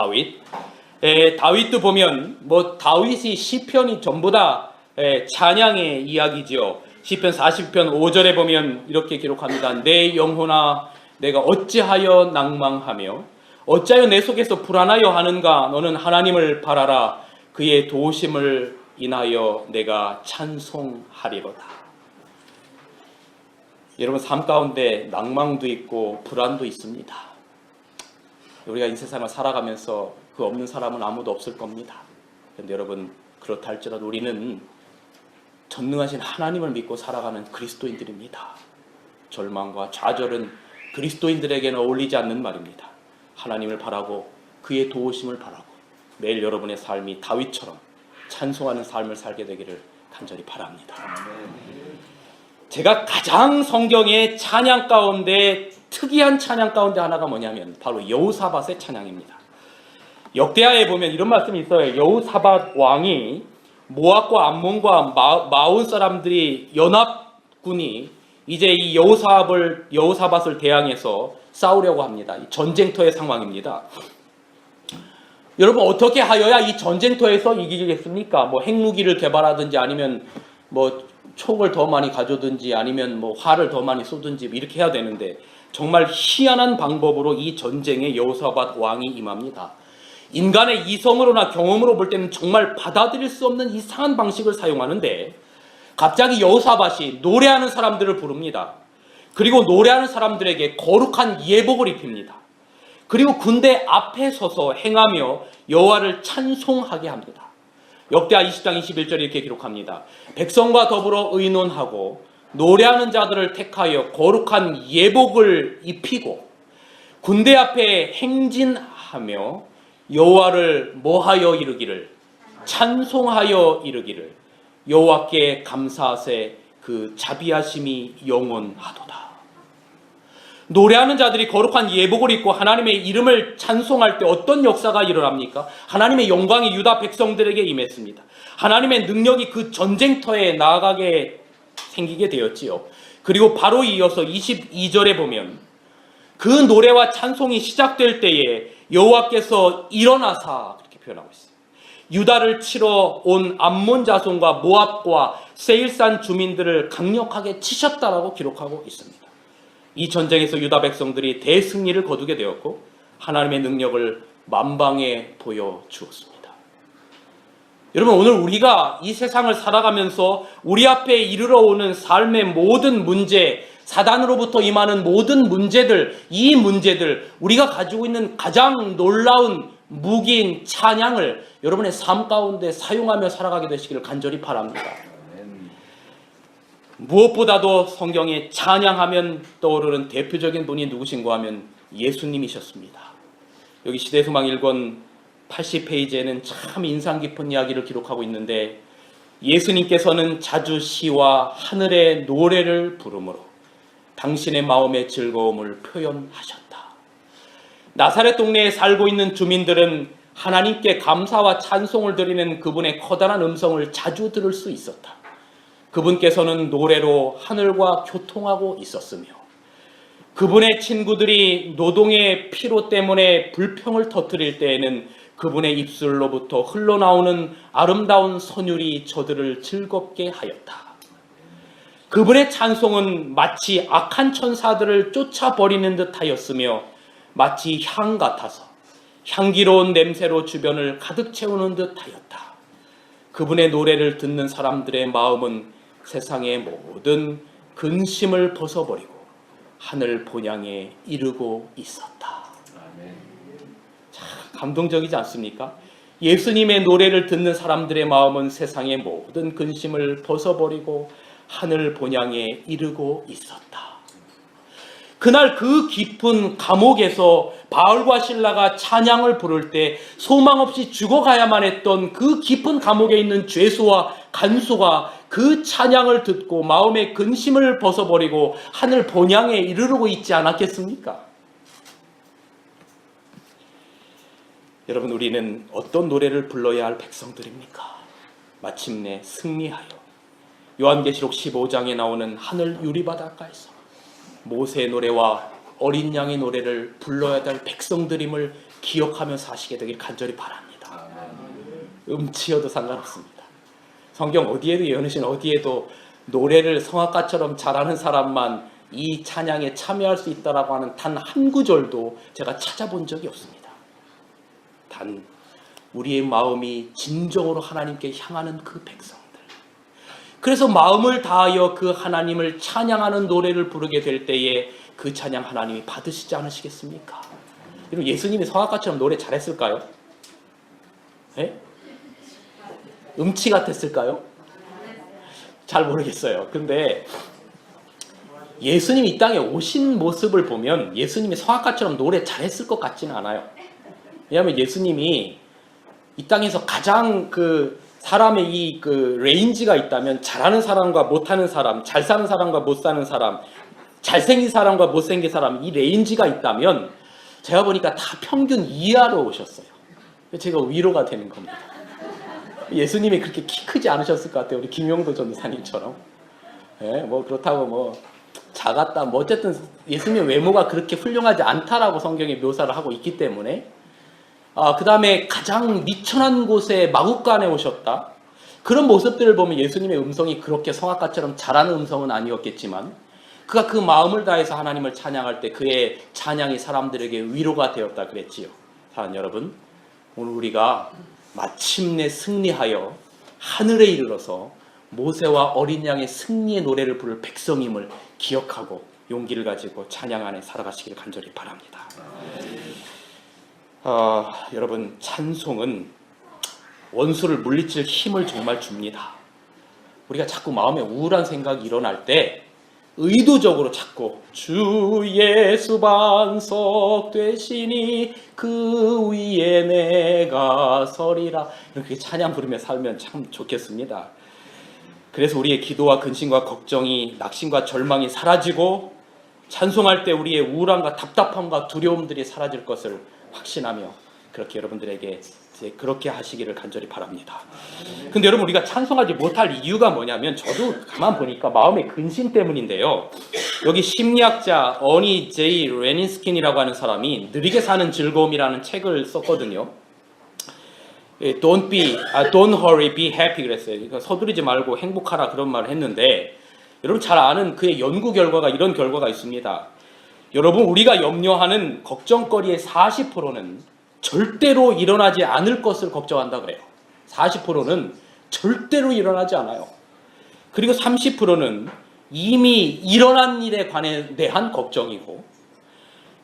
다윗도 보면 뭐 다윗이 시편이 전부 다 찬양의 이야기죠. 시편 40편 5절에 보면 이렇게 기록합니다. 내 영혼아 내가 어찌하여 낭망하며 어찌하여 내 속에서 불안하여 하는가. 너는 하나님을 바라라. 그의 도우심을 인하여 내가 찬송하리로다. 여러분 삶 가운데 낭망도 있고 불안도 있습니다. 우리가 이 세상을 살아가면서 그 없는 사람은 아무도 없을 겁니다. 그런데 여러분 그렇다 할지라도 우리는 전능하신 하나님을 믿고 살아가는 그리스도인들입니다. 절망과 좌절은 그리스도인들에게는 어울리지 않는 말입니다. 하나님을 바라고 그의 도우심을 바라고 매일 여러분의 삶이 다윗처럼 찬송하는 삶을 살게 되기를 간절히 바랍니다. 제가 가장 성경의 찬양 가운데 특이한 찬양 가운데 하나가 뭐냐면 바로 여호사밧의 찬양입니다. 역대하에 보면 이런 말씀이 있어요. 여호사밧 왕이 모압과 암몬과 마온 사람들이 연합군이 이제 이 여호사밧을 대항해서 싸우려고 합니다. 전쟁터의 상황입니다. 여러분 어떻게 하여야 이 전쟁터에서 이기겠습니까? 뭐 핵무기를 개발하든지 아니면 뭐 총을 더 많이 가져든지 아니면 뭐 활을 더 많이 쏘든지 이렇게 해야 되는데 정말 희한한 방법으로 이 전쟁에 여호사밧 왕이 임합니다. 인간의 이성으로나 경험으로 볼 때는 정말 받아들일 수 없는 이상한 방식을 사용하는데 갑자기 여호사밧이 노래하는 사람들을 부릅니다. 그리고 노래하는 사람들에게 거룩한 예복을 입힙니다. 그리고 군대 앞에 서서 행하며 여호와를 찬송하게 합니다. 역대하 20장 21절에 이렇게 기록합니다. 백성과 더불어 의논하고 노래하는 자들을 택하여 거룩한 예복을 입히고 군대 앞에 행진하며 여호와를 뭐하여 이르기를 찬송하여 이르기를 여호와께 감사하세 그 자비하심이 영원하도다. 노래하는 자들이 거룩한 예복을 입고 하나님의 이름을 찬송할 때 어떤 역사가 일어납니까? 하나님의 영광이 유다 백성들에게 임했습니다. 하나님의 능력이 그 전쟁터에 나아가게 생기게 되었지요. 그리고 바로 이어서 22절에 보면 그 노래와 찬송이 시작될 때에 여호와께서 일어나사 그렇게 표현하고 있습니다. 유다를 치러 온 암몬 자손과 모압과 세일산 주민들을 강력하게 치셨다라고 기록하고 있습니다. 이 전쟁에서 유다 백성들이 대승리를 거두게 되었고 하나님의 능력을 만방에 보여주었습니다. 여러분 오늘 우리가 이 세상을 살아가면서 우리 앞에 이르러 오는 삶의 모든 문제, 사단으로부터 임하는 모든 문제들, 이 문제들 우리가 가지고 있는 가장 놀라운 무기인 찬양을 여러분의 삶 가운데 사용하며 살아가게 되시기를 간절히 바랍니다. 무엇보다도 성경에 찬양하면 떠오르는 대표적인 분이 누구신가 하면 예수님이셨습니다. 여기 시대소망 1권 80페이지에는 참 인상 깊은 이야기를 기록하고 있는데 예수님께서는 자주 시와 하늘의 노래를 부르므로 당신의 마음의 즐거움을 표현하셨다. 나사렛 동네에 살고 있는 주민들은 하나님께 감사와 찬송을 드리는 그분의 커다란 음성을 자주 들을 수 있었다. 그분께서는 노래로 하늘과 교통하고 있었으며 그분의 친구들이 노동의 피로 때문에 불평을 터뜨릴 때에는 그분의 입술로부터 흘러나오는 아름다운 선율이 저들을 즐겁게 하였다. 그분의 찬송은 마치 악한 천사들을 쫓아버리는 듯 하였으며 마치 향 같아서 향기로운 냄새로 주변을 가득 채우는 듯 하였다. 그분의 노래를 듣는 사람들의 마음은 세상의 모든 근심을 벗어버리고 하늘 본향에 이르고 있었다. 참 감동적이지 않습니까? 예수님의 노래를 듣는 사람들의 마음은 세상의 모든 근심을 벗어버리고 하늘 본향에 이르고 있었다. 그날 그 깊은 감옥에서 바울과 실라가 찬양을 부를 때 소망 없이 죽어가야만 했던 그 깊은 감옥에 있는 죄수와 간수가 그 찬양을 듣고 마음의 근심을 벗어버리고 하늘 본향에 이르르고 있지 않았겠습니까? 여러분, 우리는 어떤 노래를 불러야 할 백성들입니까? 마침내 승리하여 요한계시록 15장에 나오는 하늘 유리바닷가에서 모세의 노래와 어린 양의 노래를 불러야 될 백성들임을 기억하며 사시게 되길 간절히 바랍니다. 음치여도 상관없습니다. 성경 어디에도 예언하신 어디에도 노래를 성악가처럼 잘하는 사람만 이 찬양에 참여할 수 있다라고 하는 단 한 구절도 제가 찾아본 적이 없습니다. 단 우리의 마음이 진정으로 하나님께 향하는 그 백성들, 그래서 마음을 다하여 그 하나님을 찬양하는 노래를 부르게 될 때에 그 찬양 하나님이 받으시지 않으시겠습니까? 여러분, 예수님이 성악가처럼 노래 잘했을까요? 네? 음치 같았을까요? 잘 모르겠어요. 근데 예수님이 이 땅에 오신 모습을 보면 예수님이 성악가처럼 노래 잘했을 것 같지는 않아요. 왜냐하면 예수님이 이 땅에서 가장 사람의 이 레인지가 있다면 잘하는 사람과 못하는 사람, 잘 사는 사람과 못 사는 사람, 잘생긴 사람과 못생긴 사람, 이 레인지가 있다면 제가 보니까 다 평균 이하로 오셨어요. 제가 위로가 되는 겁니다. 예수님이 그렇게 키 크지 않으셨을 것 같아요. 우리 김용도 전도사님처럼. 네, 뭐 그렇다고 뭐 작았다, 뭐 어쨌든 예수님의 외모가 그렇게 훌륭하지 않다라고 성경에 묘사를 하고 있기 때문에 그 다음에 가장 미천한 곳에 마국간에 오셨다. 그런 모습들을 보면 예수님의 음성이 그렇게 성악가처럼 잘하는 음성은 아니었겠지만 그가 그 마음을 다해서 하나님을 찬양할 때 그의 찬양이 사람들에게 위로가 되었다 그랬지요. 사랑하는 여러분, 오늘 우리가 마침내 승리하여 하늘에 이르러서 모세와 어린 양의 승리의 노래를 부를 백성임을 기억하고 용기를 가지고 찬양 안에 살아가시기를 간절히 바랍니다. 여러분, 찬송은 원수를 물리칠 힘을 정말 줍니다. 우리가 자꾸 마음에 우울한 생각이 일어날 때 의도적으로 자꾸 주 예수 반석 되시니 그 위에 내가 서리라 이렇게 찬양 부르며 살면 참 좋겠습니다. 그래서 우리의 기도와 근심과 걱정이, 낙심과 절망이 사라지고 찬송할 때 우리의 우울함과 답답함과 두려움들이 사라질 것을 확신하며 그렇게 여러분들에게 이제 그렇게 하시기를 간절히 바랍니다. 근데 여러분, 우리가 찬송하지 못할 이유가 뭐냐면 저도 가만 보니까 마음의 근심 때문인데요. 여기 심리학자 어니 제이 레닌스킨이라고 하는 사람이 느리게 사는 즐거움이라는 책을 썼거든요. Don't hurry, be happy 그랬어요. 그러니까 서두르지 말고 행복하라 그런 말을 했는데 여러분 잘 아는 그의 연구 결과가 이런 결과가 있습니다. 여러분, 우리가 염려하는 걱정거리의 40%는 절대로 일어나지 않을 것을 걱정한다 그래요. 40%는 절대로 일어나지 않아요. 그리고 30%는 이미 일어난 일에 대한 걱정이고,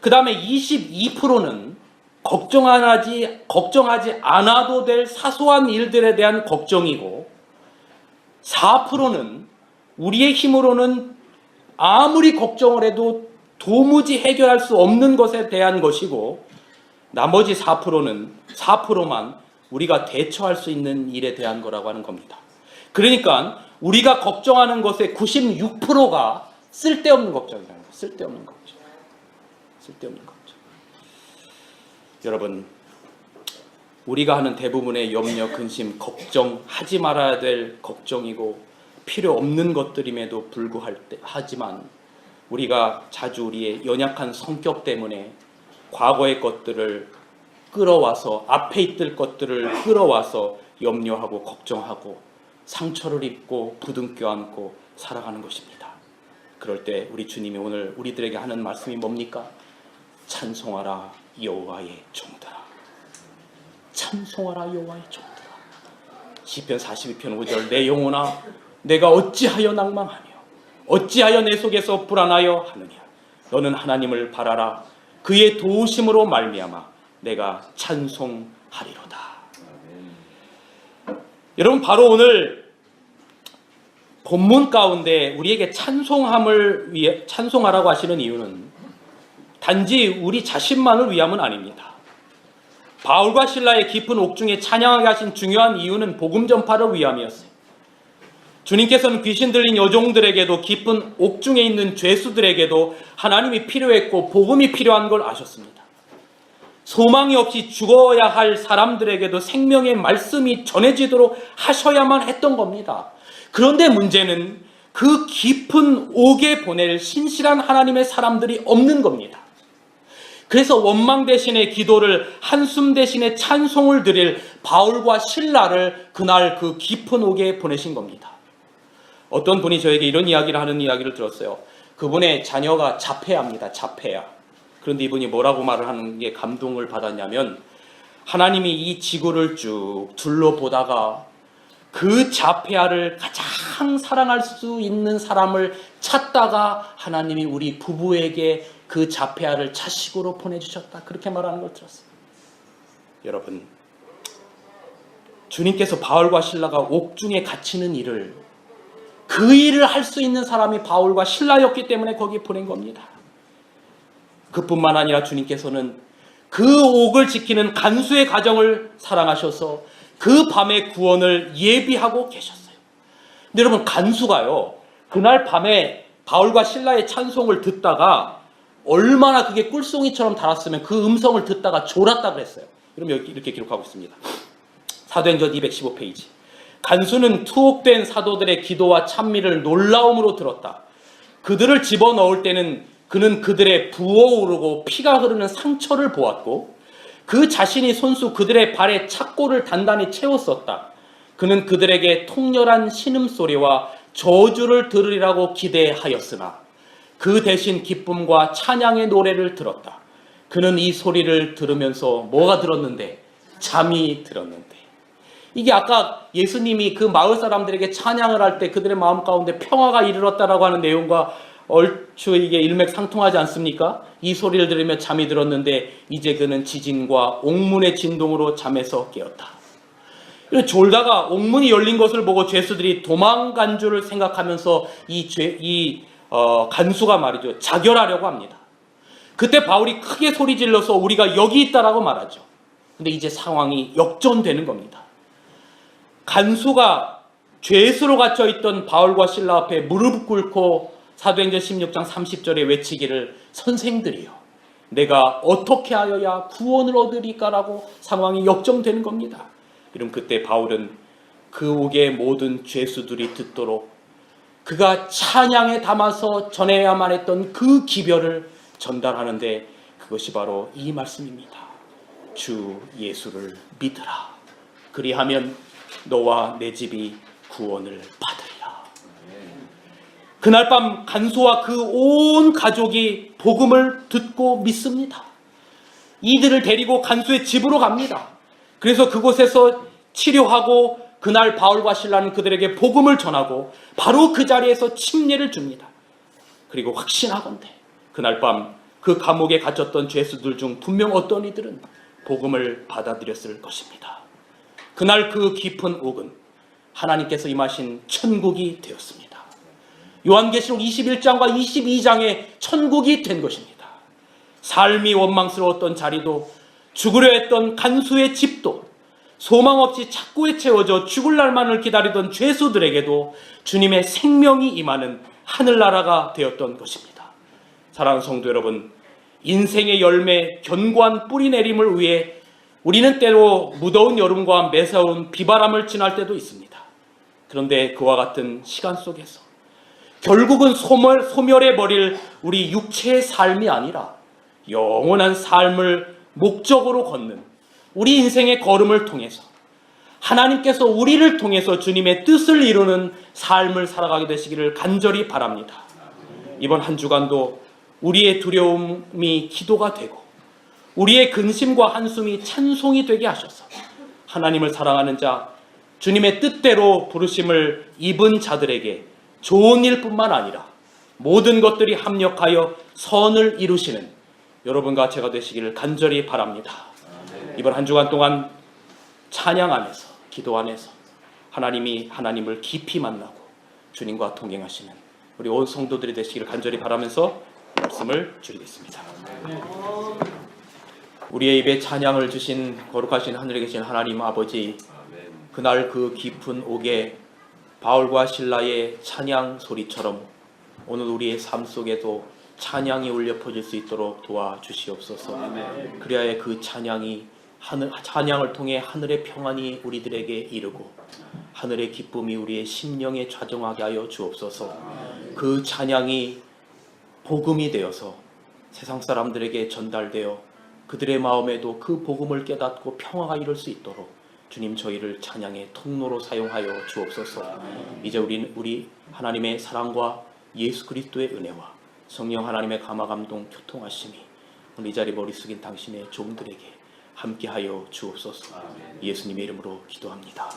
그 다음에 22%는 걱정하지 않아도 될 사소한 일들에 대한 걱정이고, 4%는 우리의 힘으로는 아무리 걱정을 해도 도무지 해결할 수 없는 것에 대한 것이고, 나머지 4%만 우리가 대처할 수 있는 일에 대한 거라고 하는 겁니다. 그러니까 우리가 걱정하는 것의 96%가 쓸데없는 걱정이라는 거예요. 쓸데없는 걱정. 여러분, 우리가 하는 대부분의 염려, 근심, 걱정하지 말아야 될 걱정이고 필요 없는 것들임에도 불구하지만 우리가 자주 우리의 연약한 성격 때문에 과거의 것들을 끌어와서 앞에 있을 것들을 끌어와서 염려하고 걱정하고 상처를 입고 부둥켜 안고 살아가는 것입니다. 그럴 때 우리 주님이 오늘 우리들에게 하는 말씀이 뭡니까? 찬송하라 여호와의 종들아. 찬송하라 여호와의 종들아. 시편 42편 5절 내 영혼아 내가 어찌하여 낭망하며 어찌하여 내 속에서 불안하여 하느냐. 너는 하나님을 바라라. 그의 도우심으로 말미암아 내가 찬송하리로다. 여러분 바로 오늘 본문 가운데 우리에게 찬송하라고 하시는 이유는 단지 우리 자신만을 위함은 아닙니다. 바울과 실라의 깊은 옥중에 찬양하게 하신 중요한 이유는 복음 전파를 위함이었어요. 주님께서는 귀신 들린 여종들에게도 깊은 옥중에 있는 죄수들에게도 하나님이 필요했고 복음이 필요한 걸 아셨습니다. 소망이 없이 죽어야 할 사람들에게도 생명의 말씀이 전해지도록 하셔야만 했던 겁니다. 그런데 문제는 그 깊은 옥에 보낼 신실한 하나님의 사람들이 없는 겁니다. 그래서 원망 대신에 기도를, 한숨 대신에 찬송을 드릴 바울과 실라를 그날 그 깊은 옥에 보내신 겁니다. 어떤 분이 저에게 이런 이야기를 하는 이야기를 들었어요. 그분의 자녀가 자폐아입니다. 자폐아. 그런데 이분이 뭐라고 말을 하는 게 감동을 받았냐면 하나님이 이 지구를 쭉 둘러보다가 그 자폐아를 가장 사랑할 수 있는 사람을 찾다가 하나님이 우리 부부에게 그 자폐아를 자식으로 보내주셨다. 그렇게 말하는 걸 들었어요. 여러분, 주님께서 바울과 실라가 옥중에 갇히는 일을 그 일을 할 수 있는 사람이 바울과 실라였기 때문에 거기에 보낸 겁니다. 그뿐만 아니라 주님께서는 그 옥을 지키는 간수의 가정을 사랑하셔서 그 밤의 구원을 예비하고 계셨어요. 근데 여러분 간수가요 그날 밤에 바울과 실라의 찬송을 듣다가 얼마나 그게 꿀송이처럼 달았으면 그 음성을 듣다가 졸았다 그랬어요. 그럼 여기 이렇게 기록하고 있습니다. 사도행전 215페이지. 간수는 투옥된 사도들의 기도와 찬미를 놀라움으로 들었다. 그들을 집어넣을 때는 그는 그들의 부어오르고 피가 흐르는 상처를 보았고 그 자신이 손수 그들의 발에 착고를 단단히 채웠었다. 그는 그들에게 통렬한 신음소리와 저주를 들으리라고 기대하였으나 그 대신 기쁨과 찬양의 노래를 들었다. 그는 이 소리를 들으면서 뭐가 들었는데? 잠이 들었는데. 이게 아까 예수님이 그 마을 사람들에게 찬양을 할 때 그들의 마음 가운데 평화가 이르렀다라고 하는 내용과 얼추 이게 일맥상통하지 않습니까? 이 소리를 들으며 잠이 들었는데 이제 그는 지진과 옥문의 진동으로 잠에서 깨었다. 졸다가 옥문이 열린 것을 보고 죄수들이 도망간 줄을 생각하면서 간수가 말이죠 자결하려고 합니다. 그때 바울이 크게 소리 질러서 우리가 여기 있다라고 말하죠. 근데 이제 상황이 역전되는 겁니다. 간수가 죄수로 갇혀있던 바울과 실라 앞에 무릎 꿇고 사도행전 16장 30절에 외치기를 선생들이여 내가 어떻게 하여야 구원을 얻으리까라고 상황이 역전되는 겁니다. 그럼 그때 바울은 그 옥의 모든 죄수들이 듣도록 그가 찬양에 담아서 전해야만 했던 그 기별을 전달하는데 그것이 바로 이 말씀입니다. 주 예수를 믿으라. 그리하면 너와 내 집이 구원을 받으리라. 그날 밤 간수와 그 온 가족이 복음을 듣고 믿습니다. 이들을 데리고 간수의 집으로 갑니다. 그래서 그곳에서 치료하고 그날 바울과 실라는 그들에게 복음을 전하고 바로 그 자리에서 침례를 줍니다. 그리고 확신하건대 그날 밤 그 감옥에 갇혔던 죄수들 중 분명 어떤 이들은 복음을 받아들였을 것입니다. 그날 그 깊은 옥은 하나님께서 임하신 천국이 되었습니다. 요한계시록 21장과 22장의 천국이 된 것입니다. 삶이 원망스러웠던 자리도 죽으려 했던 간수의 집도 소망 없이 착고에 채워져 죽을 날만을 기다리던 죄수들에게도 주님의 생명이 임하는 하늘나라가 되었던 것입니다. 사랑하는 성도 여러분, 인생의 열매 견고한 뿌리 내림을 위해 우리는 때로 무더운 여름과 매서운 비바람을 지날 때도 있습니다. 그런데 그와 같은 시간 속에서 결국은 소멸해버릴 우리 육체의 삶이 아니라 영원한 삶을 목적으로 걷는 우리 인생의 걸음을 통해서 하나님께서 우리를 통해서 주님의 뜻을 이루는 삶을 살아가게 되시기를 간절히 바랍니다. 이번 한 주간도 우리의 두려움이 기도가 되고 우리의 근심과 한숨이 찬송이 되게 하셔서 하나님을 사랑하는 자, 주님의 뜻대로 부르심을 입은 자들에게 좋은 일뿐만 아니라 모든 것들이 합력하여 선을 이루시는 여러분과 제가 되시기를 간절히 바랍니다. 이번 한 주간 동안 찬양 안에서, 기도 안에서 하나님을 깊이 만나고 주님과 동행하시는 우리 온 성도들이 되시기를 간절히 바라면서 말씀을 드리겠습니다. 우리의 입에 찬양을 주신 거룩하신 하늘에 계신 하나님 아버지, 그날 그 깊은 옥에 바울과 실라의 찬양 소리처럼 오늘 우리의 삶 속에도 찬양이 울려 퍼질 수 있도록 도와주시옵소서. 그래야 그 찬양을 통해 하늘의 평안이 우리들에게 이르고 하늘의 기쁨이 우리의 심령에 좌정하게 하여 주옵소서. 그 찬양이 복음이 되어서 세상 사람들에게 전달되어 그들의 마음에도 그 복음을 깨닫고 평화가 이룰 수 있도록 주님, 저희를 찬양의 통로로 사용하여 주옵소서. 이제 우리 하나님의 사랑과 예수 그리스도의 은혜와 성령 하나님의 감화 감동 교통하심이 오늘 이 자리 머리 숙인 당신의 종들에게 함께하여 주옵소서. 예수님의 이름으로 기도합니다.